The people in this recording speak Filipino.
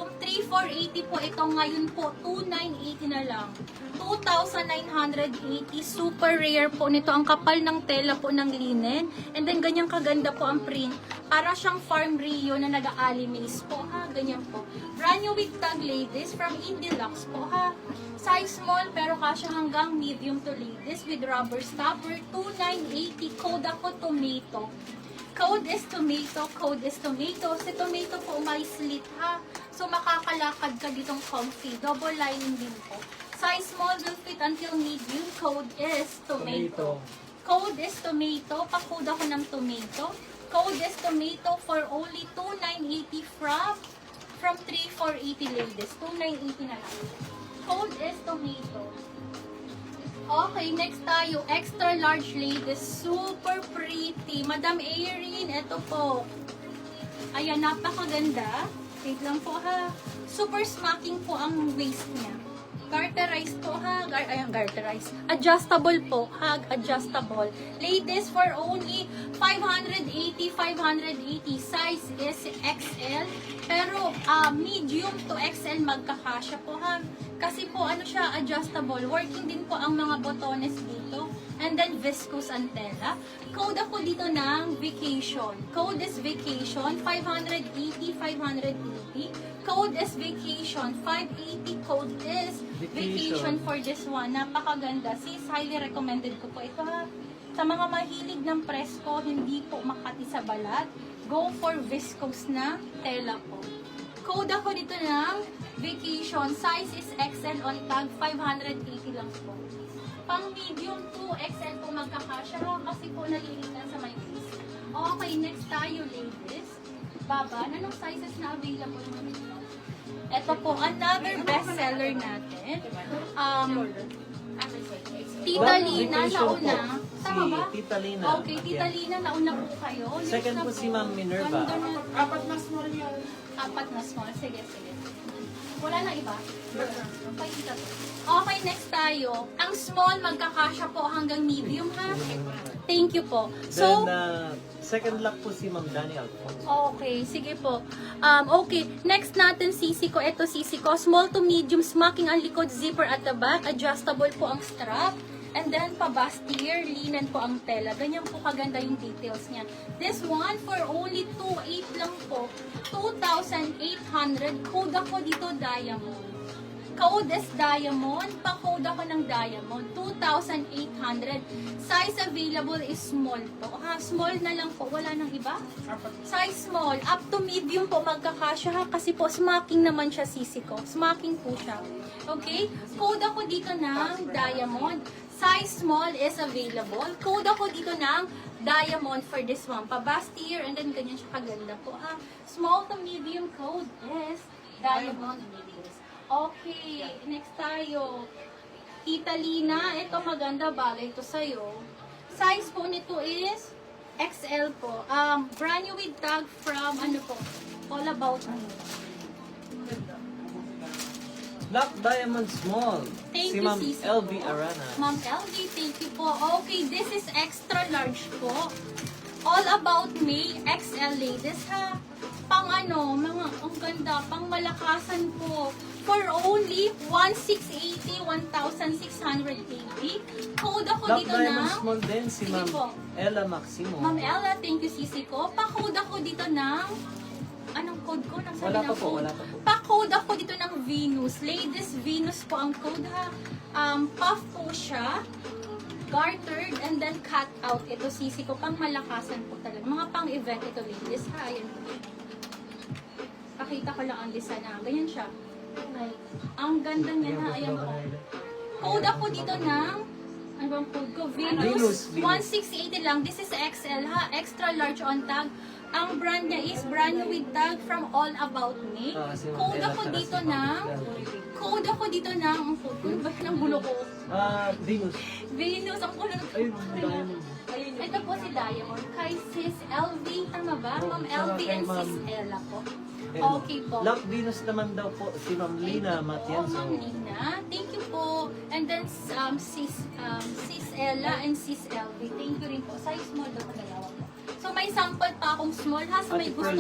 medium, 3,480 po ito. Ngayon po, 2,980 na lang. 2,980. Super rare po nito. Ang kapal ng tela po ng linen. And then, ganyang kaganda po ang print. Para siyang Farm Rio na nag-alimis po, ha? Ganyan po. Brand new with tag, ladies, from Indilux po, ha? Size small, pero kasya hanggang medium to ladies with rubber stopper. 2,980. Code ako tomato. Code is tomato, code is tomato. Si tomato po may slit, ha? So, makakalakad ka ditong comfy. Double lining din po. Size small will fit until medium. Code is tomato. Code is tomato. Pa-code ako ng tomato. Code is tomato for only 2,980 from 3,480 ladies. 2,980 na lang. Code is tomato. Okay, next tayo. Extra large ladies. Super pretty. Madam Erin, ito po. Ayan, napakaganda. Wait lang po, ha. Super smacking po ang waist niya. Garterized po, ha. Ayan, garterized. Adjustable po, ha. Adjustable. Ladies, for only 580. Size is XL. Pero, medium to XL magkakasya po, ha. Kasi po, ano siya, adjustable. Working din po ang mga botones dito. And then, viscose ang tela. Code ako dito ng vacation. Code is vacation. 580. Code is vacation. 580. Code is vacation for this one. Napakaganda. Sis, highly recommended ko po ito, ha. Sa mga mahilig ng presko, hindi po makati sa balat, go for viscose na tela po. Code ako dito ng vacation. Size is XL on tag. 580 lang po. Pang medium to XL po magkakasya kasi po nalilitan sa my face. Okay, next tayo ladies. Baba, anong sizes na available mo dito? Ito po, another bestseller natin. Tita Lina, nauna. Tama ba? Tita Lina. Okay, Tita Lina, nauna po kayo. Second po si Ma'am Minerva. Apat na small yan. Apat na small. Sige. Wala na iba? Okay, next tayo. Ang small, magkakasya po hanggang medium, ha? Thank you po. So, Then, second lock po si Ma'am Dani Alfonso. okay, sige po. Okay, next natin sisi ko. Ito sisi ko. Small to medium, smacking ang likod, zipper at the back. Adjustable po ang strap. And then, pa-bustier, linen po ang tela. Ganyan po kaganda yung details niya. This one, for only 2,800 lang po. 2,800. Code ako dito, diamond. Code is diamond. Pa-code ako ng diamond. 2,800. Size available is small po. Ha, small na lang po. Wala nang iba? Size small. Up to medium po magkakasya, ha. Kasi po, smacking naman siya sisi ko. Smacking po siya. Okay? Code ako dito ng diamond. Size small is available. Code ako dito ng diamond for this one. Pa-bustier and then ganyan siya kaganda po, ha. Small to medium code is diamond ladies. Okay, next tayo. Tita Lina, ito maganda, bagay to sa'yo. Size po nito is XL po. Brand new with tag from, ano po, All About Me. Black Diamond Small. Thank si you, Ma'am Sisi LV po. Arana. Ma'am LV, thank you po. Okay, this is extra large po. All About Me, XL ladies, ha. Pang ano, mga, ang ganda, pang malakasan po. For only 1,680, 1,680. Code ako Black dito Diamond ng... Small din si Sige Ma'am po. Ella Maximo. Ma'am Ella, thank you sisi ko. Pa-code ako dito ng... Anong code ko? Nang Wala sabi pa na po, code. wala pa po. Pa-code ako dito ng Venus. Ladies, Venus po ang code, ha. Puff po siya. Gartered and then cut out. Ito sisi ko. Pang malakasan po talaga. Mga pang-event ito, ladies, ha. Ayan po. Pakita ko lang ang design na. Ganyan siya. Ang ganda niya, ha. Ayan po. Code ako dito ng... Ano bang code ko? Venus. 1,680 lang. This is XL, ha. Extra large on tag. Ang brand niya is brand new with tag from All About Me. Code ako dito ng... Code ako dito ng... Ang code ko ba ng gulo ko? Venus. Venus. Ang gulo ko. Ay, Diamond. Ito po si Diamond. Kay Sis LV. Tama ba? Ma'am LV and Sis Ella po. Okay po. Black Venus naman daw po si Ma'am Lina Oh, Matienzo. Ma'am Lina. Thank you po. And then, Sis Ella and Sis LV. Thank you rin po. Size small daw ko dalawa po. So, may sample pa akong small, ha? So, may gusto